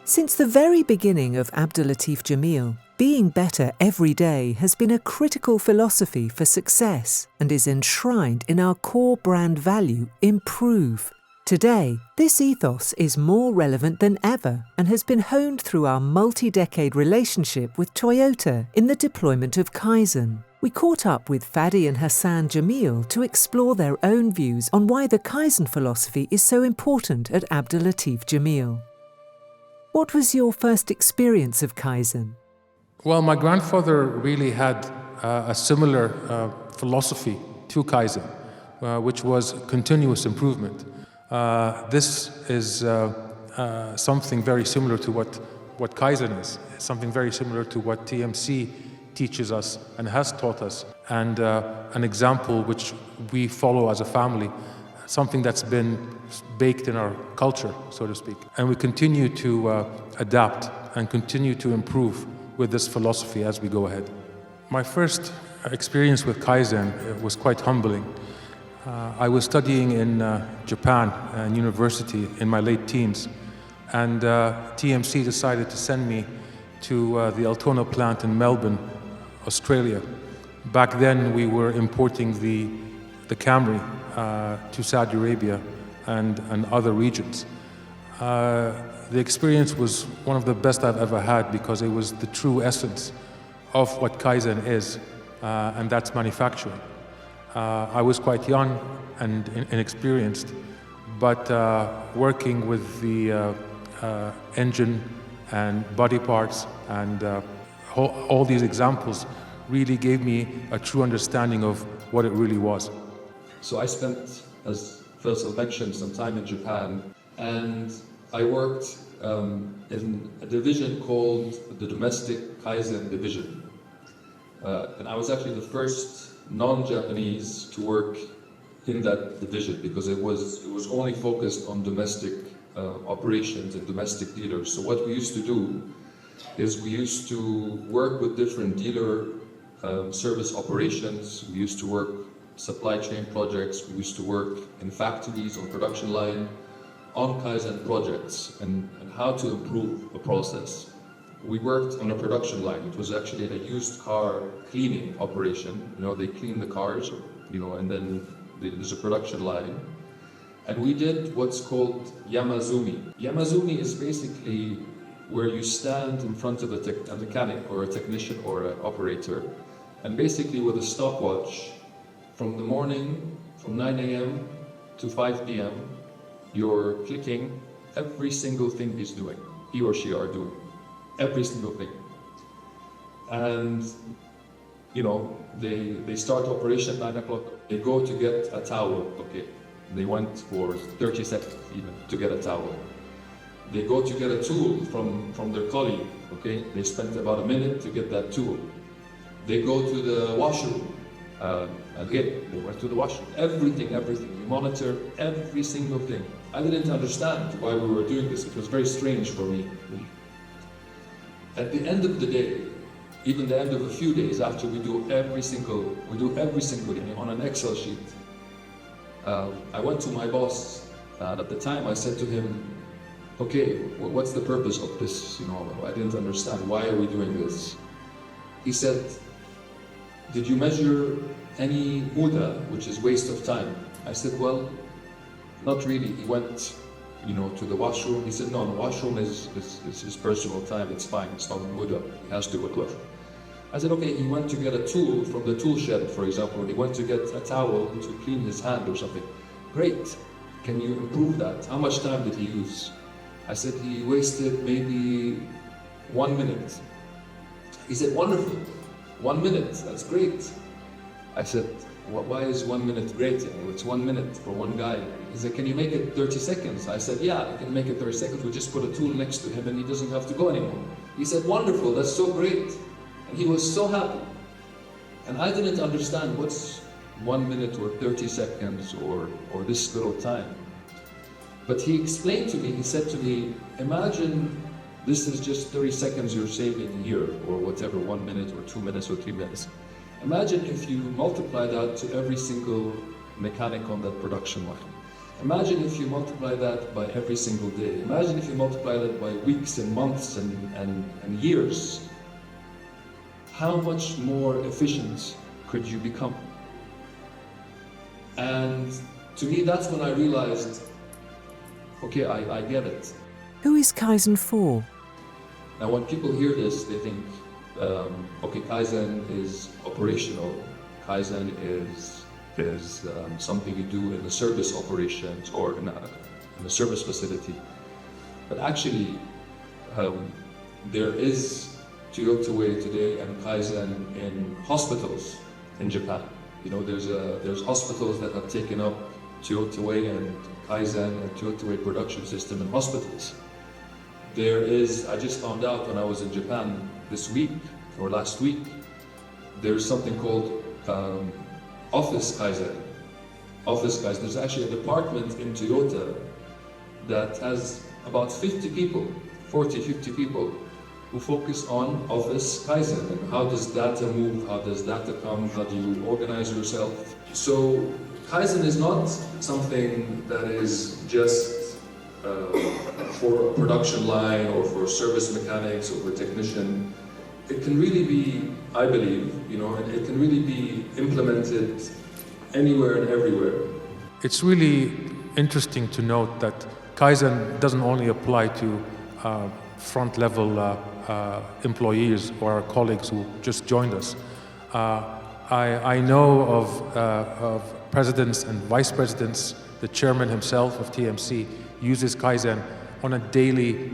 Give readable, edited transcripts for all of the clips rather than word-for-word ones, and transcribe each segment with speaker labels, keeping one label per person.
Speaker 1: Since the very beginning of Abdul Latif Jameel, being better every day has been a critical philosophy for success and is enshrined in our core brand value, improve. Today, this ethos is more relevant than ever and has been honed through our multi-decade relationship with Toyota in the deployment of Kaizen. We caught up with Fady and Hassan Jameel to explore their own views on why the Kaizen philosophy is so important at Abdul Latif Jameel. What was your first experience of Kaizen?
Speaker 2: Well, my grandfather really had a similar philosophy to Kaizen, which was continuous improvement. This is something very similar to what Kaizen is, something very similar to what TMC teaches us and has taught us, and an example which we follow as a family, something that's been baked in our culture, so to speak. And we continue to adapt and continue to improve with this philosophy as we go ahead. My first experience with Kaizen was quite humbling. I was studying in Japan and university in my late teens, and TMC decided to send me to the Altona plant in Melbourne, Australia. Back then we were importing the Camry to Saudi Arabia and other regions. The experience was one of the best I've ever had because it was the true essence of what Kaizen is, and that's manufacturing. I was quite young and inexperienced, but working with the engine and body parts and all these examples really gave me a true understanding of what it really was.
Speaker 3: So I spent, as Faisal mentioned, some time in Japan, and I worked in a division called the Domestic Kaizen Division. And I was actually the first non-Japanese to work in that division because it was only focused on domestic operations and domestic dealers. So what we used to do is we used to work with different dealer service operations. We used to work supply chain projects. We used to work in factories on production line on Kaizen projects and how to improve a process. We worked on a production line. It was actually a used car cleaning operation. You know, they clean the cars, you know, and then there's a production line. And we did what's called Yamazumi. Yamazumi is basically where you stand in front of a mechanic or a technician or an operator, and basically with a stopwatch, from the morning, from 9 a.m. to 5 p.m., you're clicking every single thing he's doing, he or she are doing, every single thing. And, you know, they start operation 9 o'clock, they go to get a towel, okay. They went for 30 seconds even to get a towel. They go to get a tool from their colleague, okay. They spent about a minute to get that tool. They go to the washroom. Again, they went to the washroom. Everything. We monitor every single thing. I didn't understand why we were doing this. It was very strange for me. At the end of the day, even the end of a few days after we do every single thing on an Excel sheet. I went to my boss, and at the time I said to him, okay, what's the purpose of this? You know, I didn't understand. Why are we doing this? He said, did you measure any muda, which is waste of time? I said, well, not really. He went, you know, to the washroom. He said, no, the washroom is his personal time. It's fine. It's not muda. He has to go to the washroom. I said, okay, he went to get a tool from the tool shed, for example. He went to get a towel to clean his hand or something. Great. Can you improve that? How much time did he use? I said, he wasted maybe 1 minute. He said, wonderful. 1 minute, that's great. I said, why is 1 minute great? It's 1 minute for one guy. He said, can you make it 30 seconds? I said, yeah, I can make it 30 seconds. We just put a tool next to him and he doesn't have to go anymore. He said, wonderful, that's so great. And he was so happy. And I didn't understand what's 1 minute or 30 seconds or this little time. But he explained to me, he said to me, imagine this is just 30 seconds you're saving here, or whatever, 1 minute or 2 minutes or 3 minutes. Imagine if you multiply that to every single mechanic on that production line. Imagine if you multiply that by every single day. Imagine if you multiply that by weeks and months and years. How much more efficient could you become? And to me, that's when I realized, okay, I get it.
Speaker 1: Who is Kaizen for?
Speaker 3: Now, when people hear this, they think, okay, Kaizen is operational. Kaizen is something you do in the service operations or in a service facility. But actually, there is Toyota Way today and Kaizen in hospitals in Japan. You know, there's hospitals that have taken up Toyota Way and Kaizen and Toyota Way production system in hospitals. There is, I just found out when I was in Japan this week or last week, there's something called Office Kaizen. Office Kaizen. There's actually a department in Toyota that has about 50 people, 40, 50 people who focus on Office Kaizen and how does data move, how does data come, how do you organize yourself. So Kaizen is not something that is just for a production line or for service mechanics or for a technician. It can really be, I believe, you know, and it can really be implemented anywhere and everywhere.
Speaker 2: It's really interesting to note that Kaizen doesn't only apply to front-level employees or our colleagues who just joined us. I know of presidents and vice presidents, the chairman himself of TMC uses Kaizen on a daily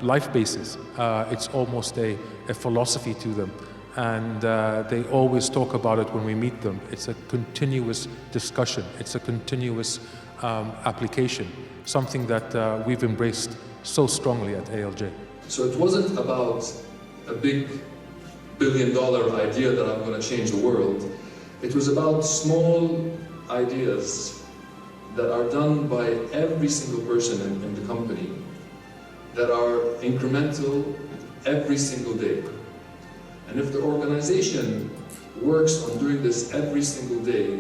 Speaker 2: life basis. It's almost a philosophy to them, and they always talk about it when we meet them. It's a continuous discussion, it's a continuous application, something that we've embraced so strongly at ALJ.
Speaker 3: So it wasn't about a big billion-dollar idea that I'm going to change the world. It was about small ideas that are done by every single person in the company that are incremental every single day. And if the organization works on doing this every single day,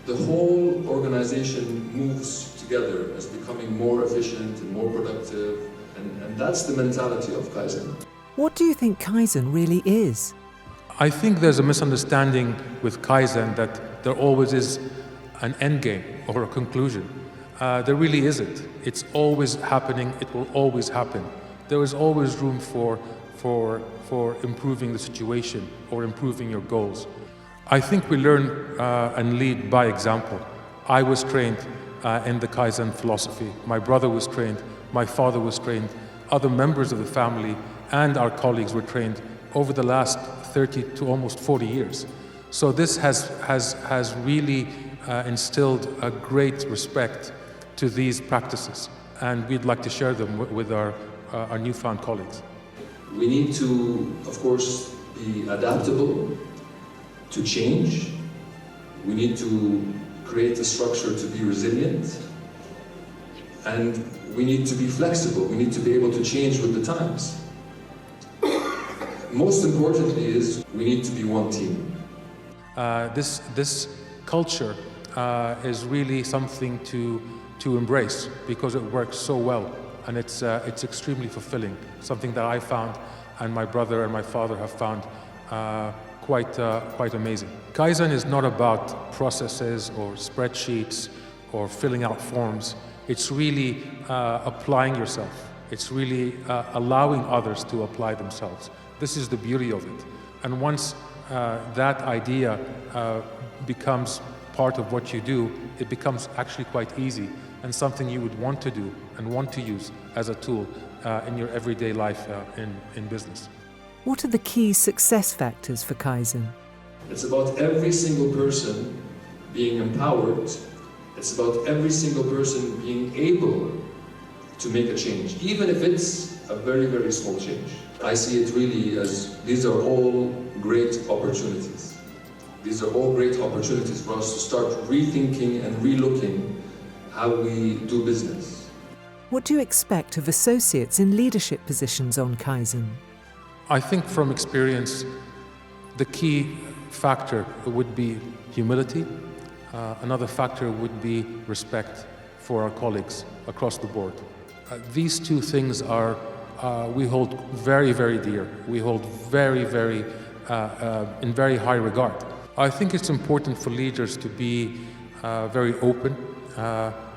Speaker 3: the whole organization moves together as becoming more efficient and more productive, and that's the mentality of Kaizen.
Speaker 1: What do you think Kaizen really is?
Speaker 2: I think there's a misunderstanding with Kaizen that there always is an end game or a conclusion. There really isn't. It's always happening, it will always happen. There is always room for improving the situation or improving your goals. I think we learn and lead by example. I was trained in the Kaizen philosophy. My brother was trained, my father was trained, other members of the family and our colleagues were trained over the last 30 to almost 40 years. So this has really instilled a great respect to these practices, and we'd like to share them with our newfound colleagues.
Speaker 3: We need to, of course, be adaptable to change. We need to create a structure to be resilient, and we need to be flexible. We need to be able to change with the times. Most importantly is we need to be one team.
Speaker 2: This culture is really something to embrace because it works so well, and it's extremely fulfilling. Something that I found, and my brother and my father have found quite amazing. Kaizen is not about processes or spreadsheets or filling out forms. It's really applying yourself. It's really allowing others to apply themselves. This is the beauty of it. And once that idea becomes part of what you do, it becomes actually quite easy and something you would want to do and want to use as a tool in your everyday life in business.
Speaker 1: What are the key success factors for Kaizen?
Speaker 3: It's about every single person being empowered. It's about every single person being able to make a change, even if it's a very, very small change. I see it really as these are all great opportunities. These are all great opportunities for us to start rethinking and relooking how we do business.
Speaker 1: What do you expect of associates in leadership positions on Kaizen?
Speaker 2: I think from experience, the key factor would be humility. Another factor would be respect for our colleagues across the board. These two things are, we hold very, very dear. We hold very, very, in very high regard. I think it's important for leaders to be very open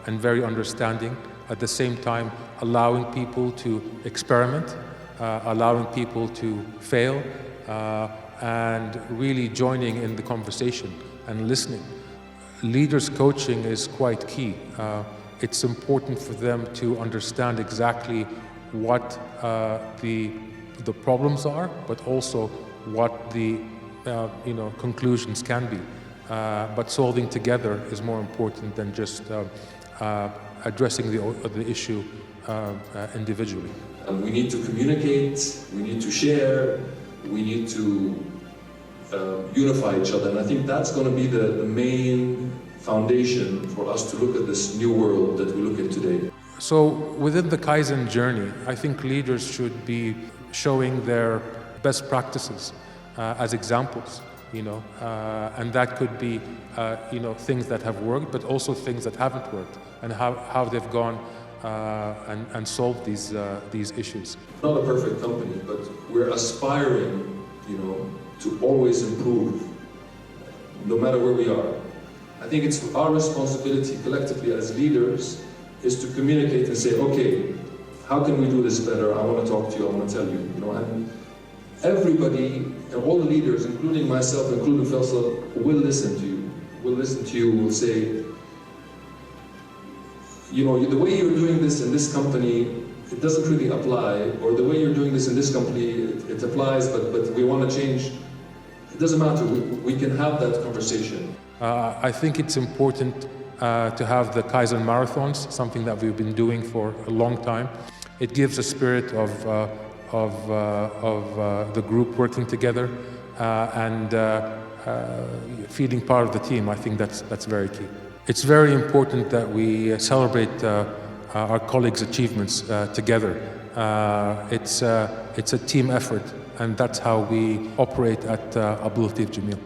Speaker 2: and very understanding, at the same time allowing people to experiment, allowing people to fail, and really joining in the conversation and listening. Leaders coaching is quite key. It's important for them to understand exactly what the problems are, but also what the conclusions can be. But solving together is more important than just addressing the issue individually.
Speaker 3: We need to communicate, we need to share, we need to unify each other, and I think that's going to be the main foundation for us to look at this new world that we look at today.
Speaker 2: So within the Kaizen journey, I think leaders should be showing their best practices as examples, and that could be things that have worked, but also things that haven't worked, and how they've gone and solved these issues.
Speaker 3: Not a perfect company, but we're aspiring, to always improve, no matter where we are. I think it's our responsibility collectively as leaders is to communicate and say, okay, how can we do this better? I want to talk to you, I want to tell you, and everybody, and all the leaders, including myself, including Faisal, will listen to you. Will say, the way you're doing this in this company, it doesn't really apply, or the way you're doing this in this company, it applies, but we want to change. It doesn't matter, we can have that conversation.
Speaker 2: I think it's important to have the Kaizen marathons, something that we've been doing for a long time. It gives a spirit of the group working together and feeling part of the team. I think that's very key. It's very important that we celebrate our colleagues' achievements together. It's a team effort, and that's how we operate at Abdul Latif Jameel.